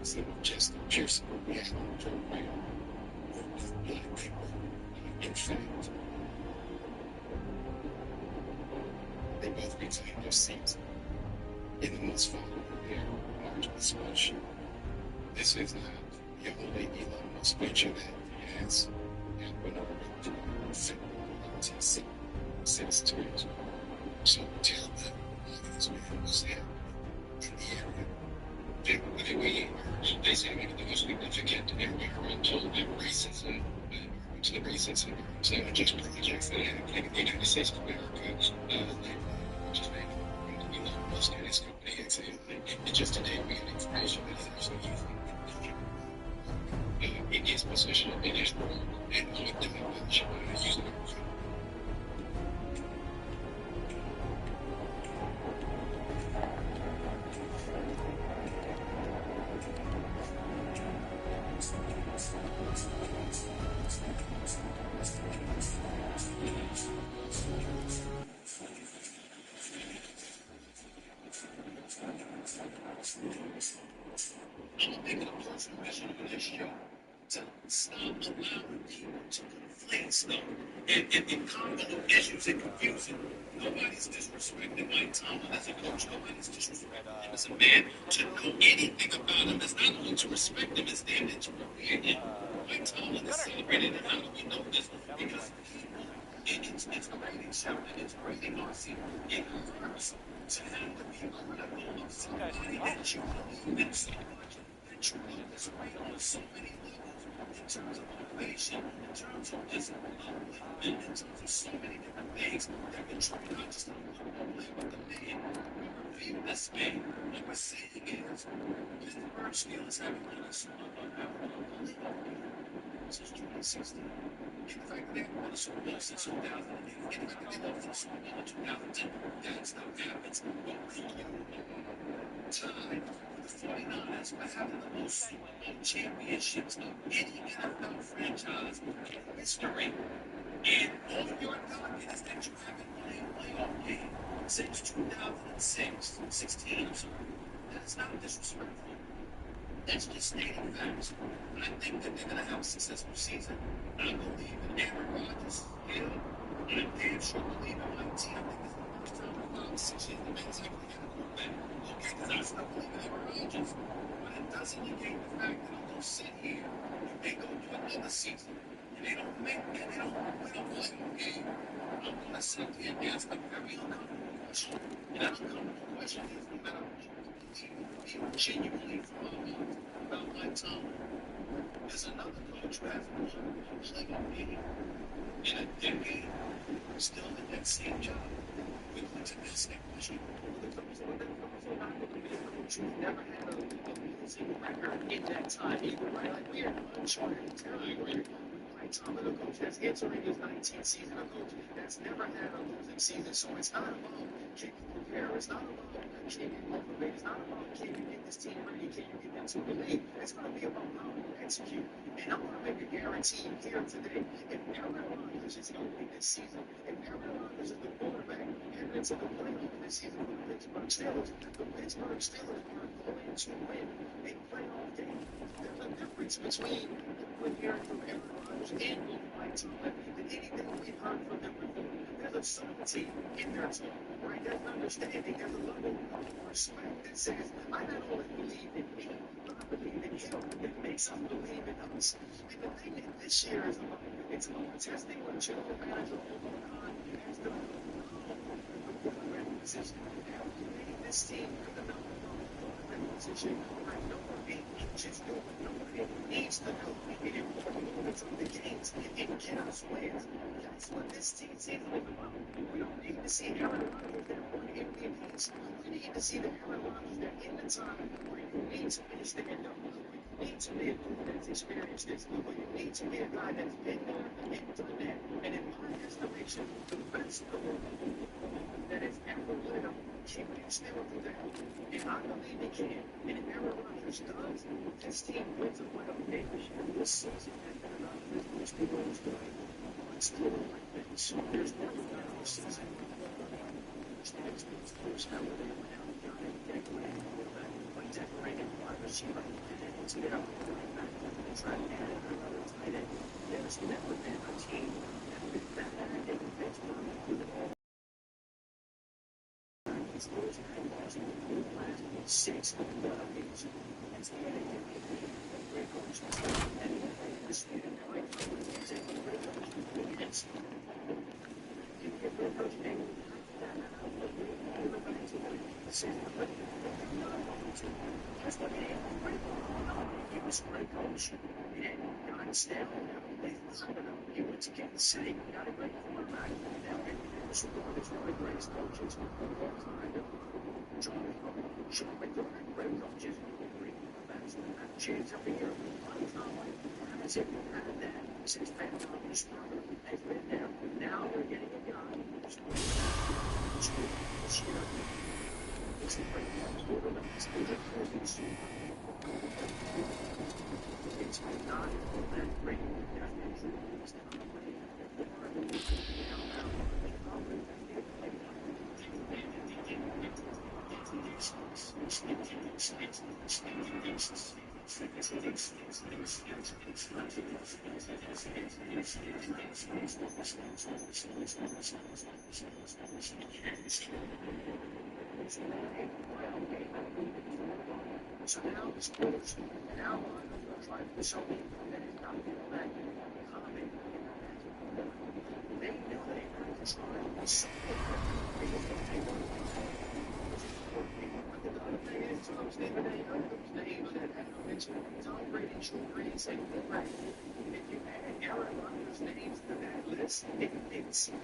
So just piercing the program of black people. In fact, they both retained their seats in the most following their marginal speech. This is not your only Elon Musk venture that has been over to citizens. So tell them all these men was there in the area. They say one of the most significant environmental racism to the racism just projects that have in the United States of America. Just made Elon Musk and his company. And just today we had information that he's actually using in his position in his role and using it. I'm making a personal mission on this show to stop allowing people to conflate stuff and convolute issues and confuse it. Nobody's disrespecting Mike Tomlin as a coach. Nobody's disrespecting him as a man. To know anything about him is not only to respect him, it's damn near to revere him. Mike Tomlin is celebrated, and how do we know this? Because people, it's grating, Sheldon, it's grating, RC. It hurts to have to be critical of somebody that you believe in so much. That you love this way on so many levels, in terms of motivation, in terms of just upliftment, in terms of so many different things that can try not just to uplift but the man. We revere this man. What we're saying is, Pittsburgh Steelers haven't done us unbelievable since 2016. In fact, they haven't won a Super Bowl since 2008. In fact, they lost the Super Bowl in 2010. That stuff happens. But when you tied with the 49ers for having the most Super Bowl championships of any NFL franchise in history, and on your docket is that you haven't won a playoff game since 2016, I'm sorry. That's not disrespectful. That's just stating facts. I think that they're going to have a successful season. I believe in Aaron Rodgers. Yeah, I damn sure believe in my team. I think this is the first time in 5 or 6 years the man's actually had a quarterback. Okay, because I still believe in Aaron Rodgers. But it doesn't negate the fact that I'm going to sit here and they go to another season and they don't win a playoff game. I'm going to sit here and ask a very uncomfortable question. And that uncomfortable question is, no matter what you genuinely from my heart about Mike Tomlin, there's another coach who hasn't won a playoff game in a decade, still in that same job. We're going to ask that question. Who never had a losing record in that time either, right? Like, we're in uncharted territory. Mike Tomlin, a coach that's entering his 19th season, a coach that's never had a losing season. So it's not about can you prepare, it's not about can you motivate, it's not about can you get this team ready, can you get them to believe. It's going to be about how you execute. And I'm going to make a guarantee here today. If Aaron Rodgers is healthy this season, if Aaron Rodgers is the quarterback heading into the playoff this season for the Pittsburgh Steelers are going to win a playoff game. There's a difference between what we're hearing from Aaron Rodgers and what Mike Tomlin than anything we've heard from them before. There's a certainty in their talk, right? There's an understanding, there's a level of respect that says, I not only believe in me, but I believe in him. It makes us believe in us. And the thing that this year is about, it's about testing what general manager Khan has done. The quarterback position. Have we made this team good enough for the quarterback position? Like, nobody just do it. Nobody needs to do it. And important moments of the games in chaos wins. That's what this team season is about. We don't need to see Aaron Rodgers that won MVPs. We need to see the Aaron Rodgers that in the time where you need to be a stand-up, where you need to be a dude that's experienced this, where you need to be a guy that's been there and done that. And in my estimation, the best that has ever lived, can you still do that? And I believe he can. And if Aaron Rodgers does, this team wins a playoff game this season. And Rodgers will still play. Still like that. So there's never been a season where the Steelers how they went out and got it. They played quarterback, but decorated wide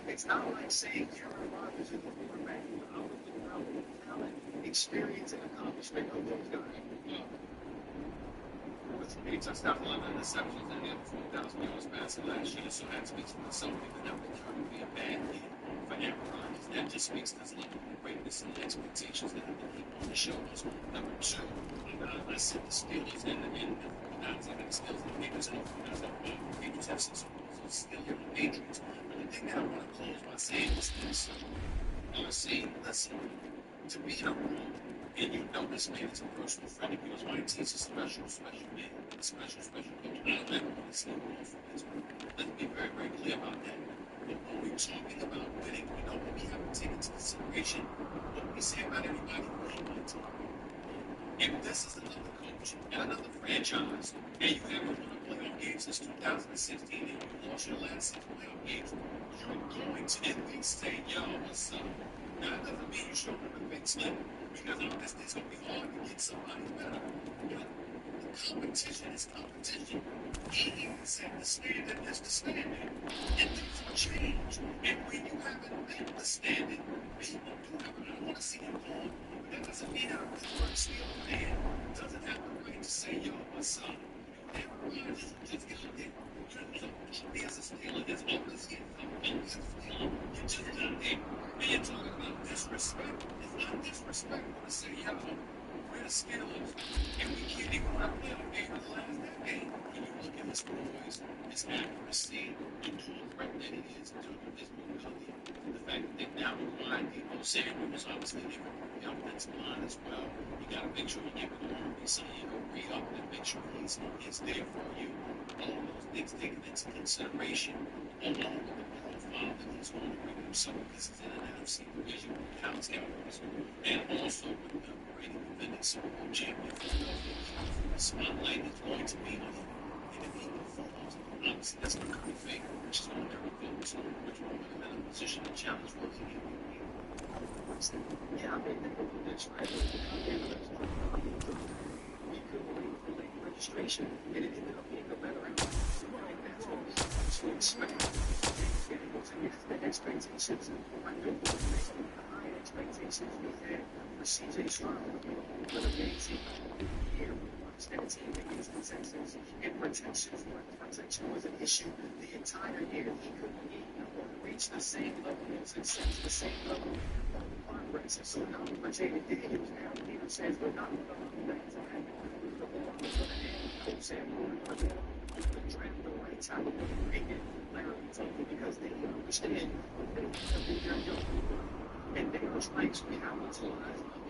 It's not like saying Aaron Rodgers is the quarterback out of the talent, experience, and accomplishment of those guys. With 8 touchdowns, 11 interceptions, and he had 4,000 yards passing last year, so that speaks to something that would kind of be a bad year for Aaron Rodgers. That just speaks to his level of greatness and the expectations that he on his shoulders. Number two, I said the Steelers and the Niners have the Steelers and the Patriots, and the Patriots have 6 Super still here with the Patriots. But the thing that I want to close by saying is this. Listen, to me, I'm wrong. And you know this man is a personal friend of yours. My team's a special man. A special coach. I don't ever want to see him off from this one. Let's be very, very clear about that. But when we're talking about winning, what we have to take into consideration what we say about everybody who ain't on the team. If this is another coach and another franchise, and you haven't won a playoff game since 2016, and you lost your last 6 playoff games, you're going to at least say, yo, what's up? Now, that doesn't mean you show up with a big slip, because honestly, it's going to be hard to get somebody better. But the competition is competition. He even said the standard is the standard. And things will change. And when you haven't met the standard, people do have, I don't want to see him gone, but that doesn't mean that a Pittsburgh Steelers fan doesn't have the right to say, yo, what's up? Aaron Rodgers just got there. Me as a Steeler, as old as he is, I'm a Steeler. You just got there. And you're talking about disrespect. It's not disrespectful to say, yo, we're the Steelers, and we can't even win a playoff game in the last decade. When you look at his poise, his accuracy, the dual threat that he is in terms of his mobility, the fact that they now rewind Debo Samuel is obviously they can work the offensive line as well. You got to make sure you give him army so you can re-up and make sure he's there for you. All those things taken into consideration, along with the profile that he's going to bring himself because he's in an NFC division with the Dallas Cowboys, and also with the reigning defending Super Bowl champion Philadelphia Eagles. The spotlight is going to be on him. And if he performs, obviously that's going to be fake, which is going to votes, which will put him in a position to challenge for the MVP. Yeah, I mean, think about this, right? We could wait for late registration, and it ended up being a better outcome. Like, that's what we have to expect. The expectations, I know the high expectations we had for CJ Stroud, but amazing year. That team against the Texans, and protection was an issue the entire year. He couldn't reach the same level of success, the same level of progress. And so now for Jaden Daniels, Aaron Peter says we're not going to look back to that. The ball was going to end. Coach said we're going to draft the right time of bringing Larry Tunsil because they understand that they're young. And they are trying to capitalize on it.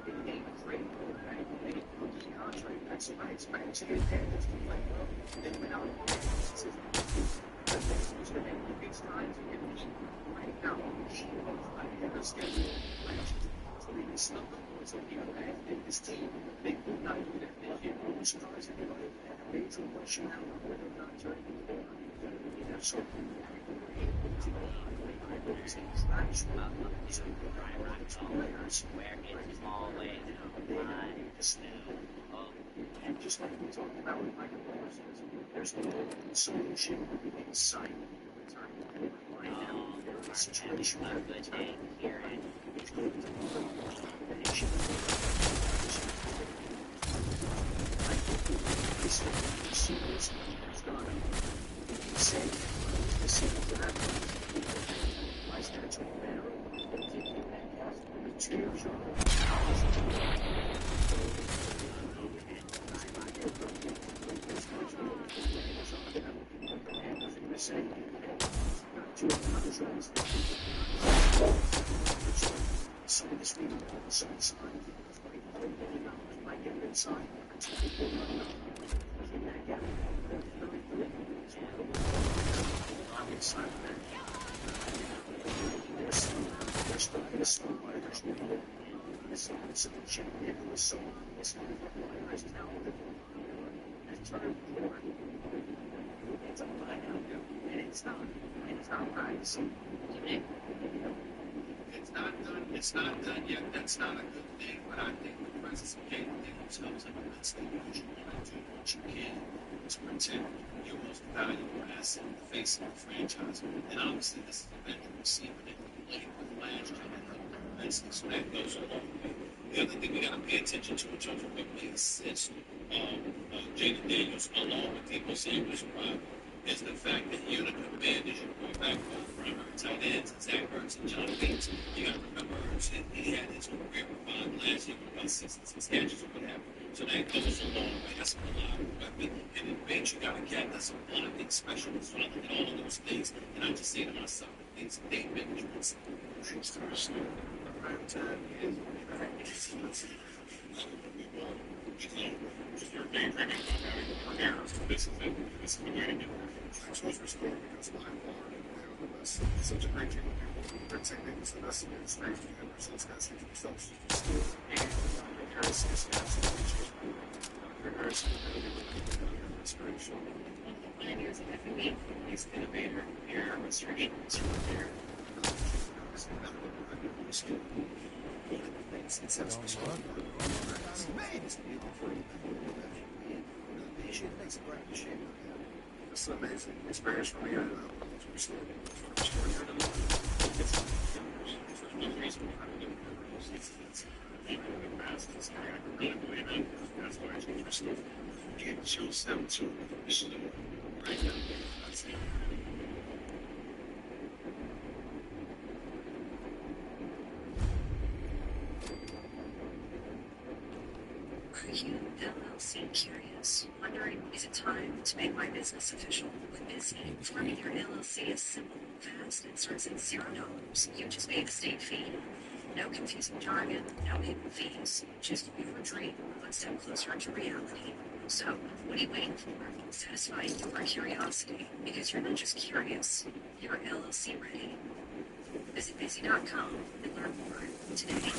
They had a great quarterback, a rookie contract. So I expect to get parents to play well. They went out on this is to make these times and get right now. She was like in the schedule. So they snuck up on something in this team. They could not do that. They hit all the stars and they made some question out of whether or not Johnny was born. So and just like we talked about with Michael Parsons, there's no solution in sight. Right now, there's a situation where there's going to be so this week, so it's like inside. It's not done yet. That's not a good thing, but I think the presence of Kate Nichols helps like a good thing because you want to do what you can to protect your most valuable asset, the face of the franchise. And obviously, this is a veteran receiver that you played with last year and helped immensely. So that goes a long way. The other thing we got to pay attention to in terms of what may assist Jaden Daniels along with Debo Samuel's arrival is the fact that you're the command as your quarterback, both primary tight ends, and Zach Ertz and John Bates. You got to remember Ertz, he had his career revived last year with about 66 catches or whatever. So that goes a long way. That's a reliable weapon. And in Bates, you got a cat that's a blocking specialist. So I look at all of those things, and I just say to myself, the things that they've been doing. She's first. Prime time is if you're daydreaming about having more errors, this is it. This is the way to get there. Maxwell's restored because by far they're the best. Such a great team of people. Their technique is the best in the industry. And Brazil's guys think themselves. And Harris is absolutely changing. Harris is really inspiration. 9 years of FME, he's an innovator, error restoration, there. It's an amazing experience for me. It's one reason why I'm doing it. That's why it's interesting. You choose them to right now. Are you LLC curious? Wondering, is it time to make my business official? With Busy, forming your LLC is simple, fast, and starts at $0. You just pay the state fee. No confusing jargon, no hidden fees. Just your dream, one step closer to reality. So, what are you waiting for? Satisfy your curiosity, because you're not just curious, you're LLC ready. Visit busy.com and learn more today.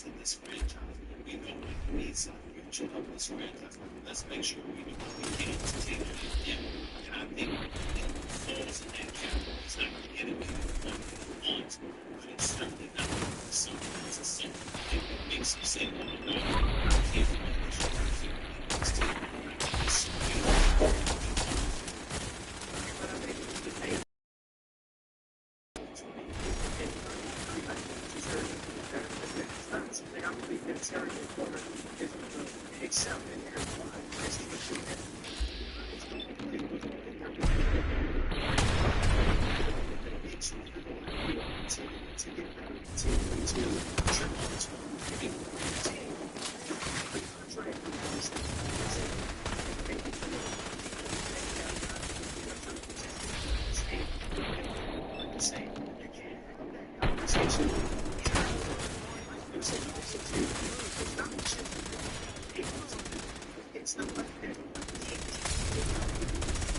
In this franchise, we know what he needs in the future of this franchise. Let's make sure we do what we can to take him. And I think it falls in that category. It's not going to get it maybe the one that he wants, but it's certainly not going to be something that's a something that makes him say, no, I can't do this. I can't do this. It's very important. It's something here.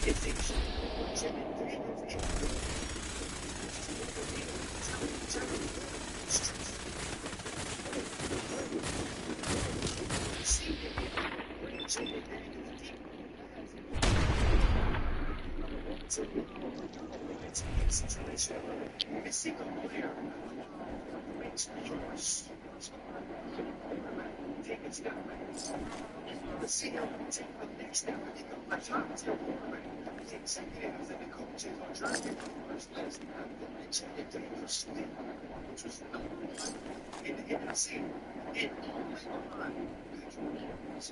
Missing a layer makes yours. Take a step back. The CEO will take the next step and become a top tier the executives and the coaches are trying to accomplish last night. They mentioned that they were sleep, which was number one in the NFC. In all line, Patrick Mahomes,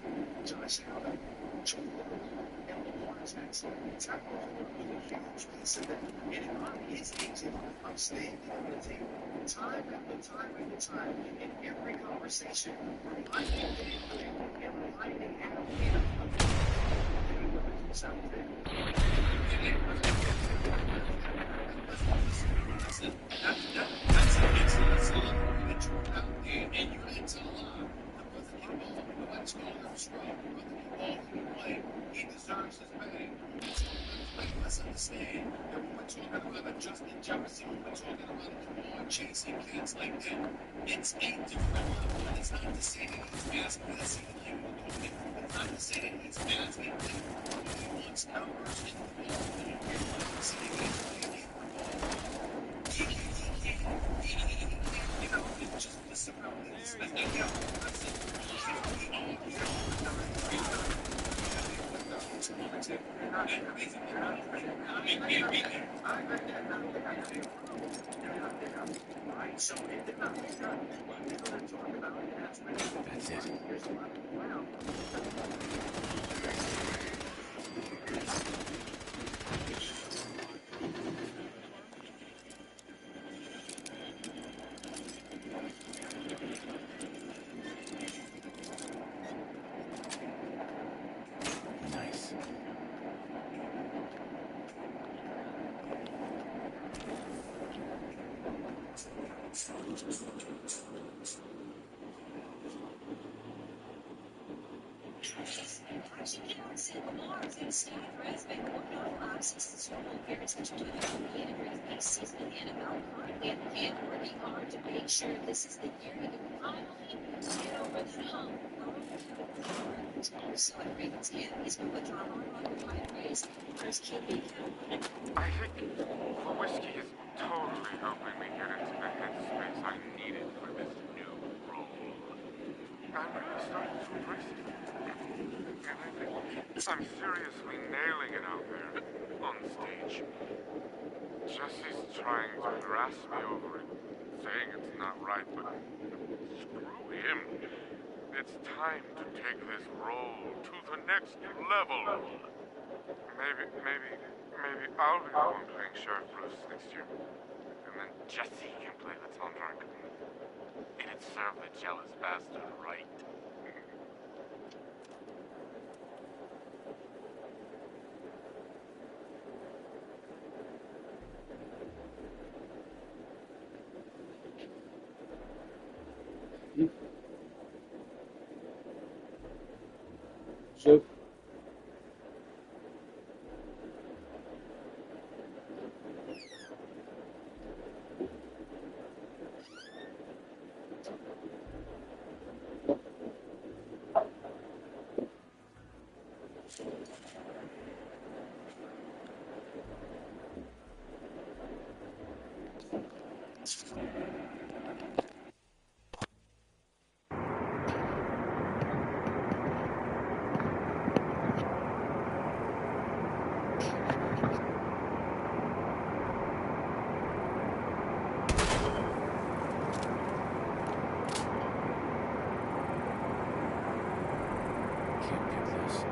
Josh Allen, Joe Burrow, and Lamar Jackson. Tackle was a huge piece of that. And it probably is agent of staying on the table time after time after time in every conversation, reminding them and reminding Adam that's an excellent song that you put out there, and you didn't tell a lie. The brother can ball, nobody's calling him a scrub. The brother can ball, he can play, he deserves his bag. Let's understand that when we're talking about a Justin Jefferson, when we're talking about a Jamar Chase and cats like that, it's a different level. And it's not to say that he's asking to see the level of it. It's not to say that he's asking that he wants numbers in the ball. And see that he's playing the ball. You know, it's just listen around this. Let's get out. That's it. Nice. And working hard to make sure this is the year you can finally get over the hump. Also at Ravens camp, he's been withdrawn on retirees for his QB count. I think the whiskey is totally helping me get into the headspace I needed for this new role. I'm really starting to embrace it. And I think I'm seriously nailing it out there on stage. Jesse's trying to grasp me over it, saying it's not right, but screw him. It's time to take this role to the next level. Maybe I'll be the one playing Sheriff Bruce next year. And then Jesse can play the town drunk. It'd serve the jealous bastard right. So, can't get this.